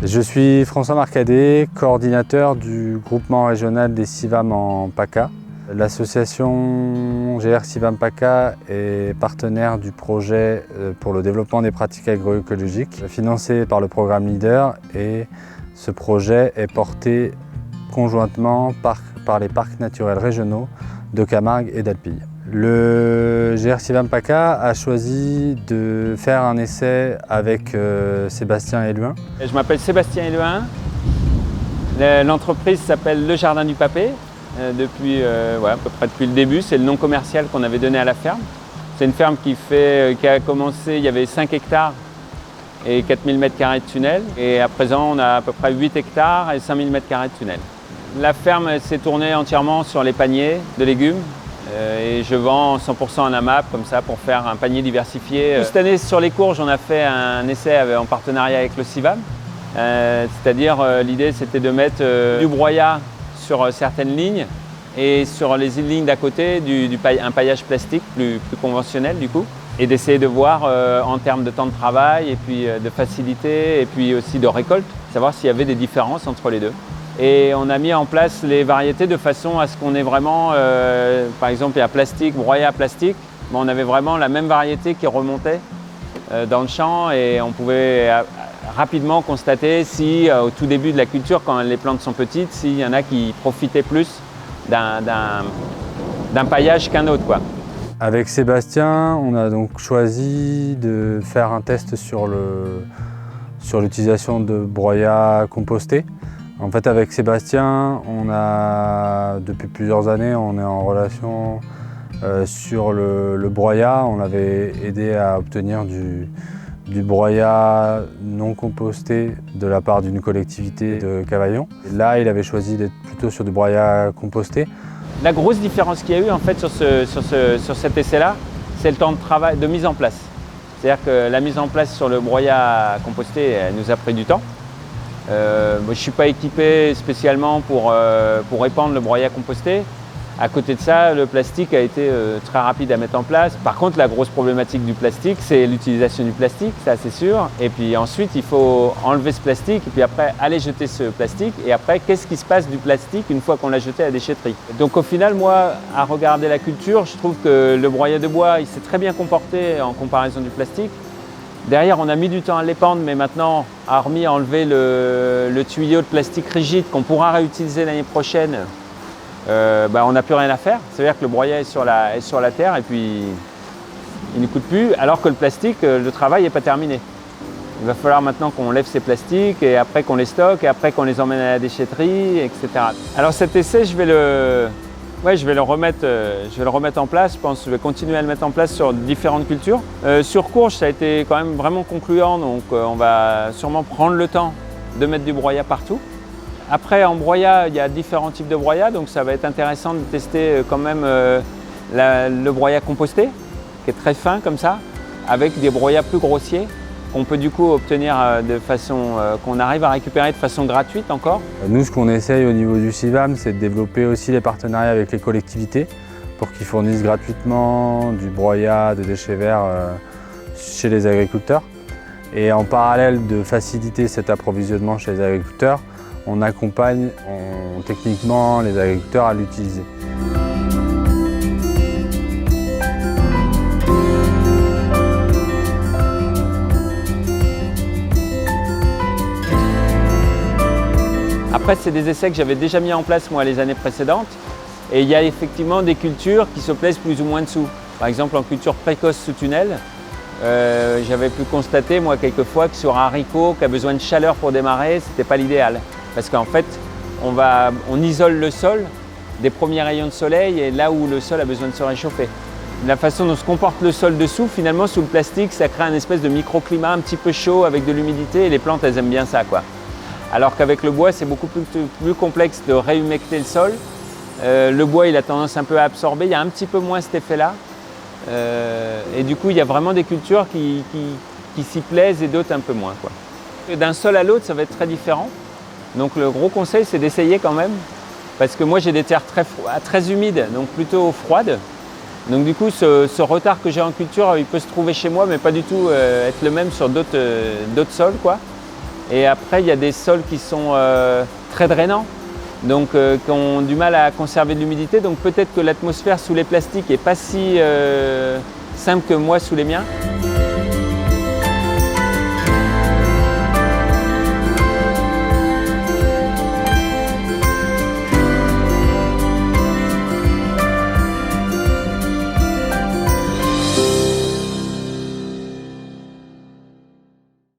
Je suis François Marcadet, coordinateur du groupement régional des CIVAM en PACA. L'association GR CIVAM PACA est partenaire du projet pour le développement des pratiques agroécologiques, financé par le programme LEADER, et ce projet est porté conjointement par les parcs naturels régionaux de Camargue et d'Alpille. Le GR CIVAM PACA a choisi de faire un essai avec Sébastien Héluin. Je m'appelle Sébastien Héluin. L'entreprise s'appelle Le Jardin du Papet depuis à peu près depuis le début. C'est le nom commercial qu'on avait donné à la ferme. C'est une ferme qui a commencé, il y avait 5 hectares et 4000 m² de tunnel. Et à présent, on a à peu près 8 hectares et 5000 m² de tunnel. La ferme s'est tournée entièrement sur les paniers de légumes. Et je vends 100% en AMAP comme ça pour faire un panier diversifié. Cette année sur les courges, on a fait un essai en partenariat avec le CIVAM. C'est-à-dire l'idée c'était de mettre du broyat sur certaines lignes et sur les lignes d'à côté un paillage plastique plus conventionnel du coup. Et d'essayer de voir en termes de temps de travail et puis de facilité et puis aussi de récolte, savoir s'il y avait des différences entre les deux. Et on a mis en place les variétés de façon à ce qu'on ait vraiment, par exemple il y a plastique, broyat plastique, mais on avait vraiment la même variété qui remontait dans le champ et on pouvait rapidement constater si au tout début de la culture, quand les plantes sont petites, s'il y en a qui profitaient plus d'un paillage qu'un autre, quoi. Avec Sébastien, on a donc choisi de faire un test sur l'utilisation de broyat composté. En fait, avec Sébastien, depuis plusieurs années, on est en relation sur le broyat. On l'avait aidé à obtenir du broyat non composté de la part d'une collectivité de Cavaillon. Et là, il avait choisi d'être plutôt sur du broyat composté. La grosse différence qu'il y a eu en fait sur cet essai-là, c'est le temps de travail, de mise en place. C'est-à-dire que la mise en place sur le broyat composté, elle nous a pris du temps. Moi, je ne suis pas équipé spécialement pour répandre le broyat composté. À côté de ça, le plastique a été très rapide à mettre en place. Par contre, la grosse problématique du plastique, c'est l'utilisation du plastique, ça c'est sûr. Et puis ensuite, il faut enlever ce plastique et puis après aller jeter ce plastique. Et après, qu'est-ce qui se passe du plastique une fois qu'on l'a jeté à la déchetterie? Donc au final, moi, à regarder la culture, je trouve que le broyat de bois, il s'est très bien comporté en comparaison du plastique. Derrière, on a mis du temps à l'épandre, mais maintenant, hormis enlever le tuyau de plastique rigide qu'on pourra réutiliser l'année prochaine, on n'a plus rien à faire. C'est-à-dire que le broyat est sur la terre et puis il ne coûte plus, alors que le plastique, le travail n'est pas terminé. Il va falloir maintenant qu'on lève ces plastiques et après qu'on les stocke et après qu'on les emmène à la déchetterie, etc. Alors cet essai, je vais le remettre en place. Je pense que je vais continuer à le mettre en place sur différentes cultures. Sur courge, ça a été quand même vraiment concluant, donc on va sûrement prendre le temps de mettre du broyat partout. Après, en broyat, il y a différents types de broyat, donc ça va être intéressant de tester quand même le broyat composté, qui est très fin comme ça, avec des broyats plus grossiers, qu'on peut du coup obtenir de façon qu'on arrive à récupérer de façon gratuite encore. Nous, ce qu'on essaye au niveau du CIVAM, c'est de développer aussi les partenariats avec les collectivités pour qu'ils fournissent gratuitement du broyat de déchets verts chez les agriculteurs. Et en parallèle de faciliter cet approvisionnement chez les agriculteurs, on accompagne techniquement les agriculteurs à l'utiliser. Après, c'est des essais que j'avais déjà mis en place moi les années précédentes. Et il y a effectivement des cultures qui se plaisent plus ou moins dessous. Par exemple, en culture précoce sous tunnel, j'avais pu constater moi quelquefois que sur un haricot qui a besoin de chaleur pour démarrer, ce n'était pas l'idéal. Parce qu'en fait, on isole le sol des premiers rayons de soleil et là où le sol a besoin de se réchauffer. La façon dont se comporte le sol dessous, finalement, sous le plastique, ça crée un espèce de microclimat un petit peu chaud avec de l'humidité et les plantes, elles aiment bien ça, quoi. Alors qu'avec le bois, c'est beaucoup plus complexe de réhumecter le sol. Le bois, il a tendance un peu à absorber, il y a un petit peu moins cet effet-là. Et du coup, il y a vraiment des cultures qui s'y plaisent et d'autres un peu moins, quoi. D'un sol à l'autre, ça va être très différent. Donc le gros conseil, c'est d'essayer quand même, parce que moi j'ai des terres très humides, donc plutôt froides. Donc du coup, ce retard que j'ai en culture, il peut se trouver chez moi, mais pas du tout être le même sur d'autres sols, quoi. Et après, il y a des sols qui sont très drainants, donc qui ont du mal à conserver de l'humidité. Donc peut-être que l'atmosphère sous les plastiques n'est pas si simple que moi sous les miens.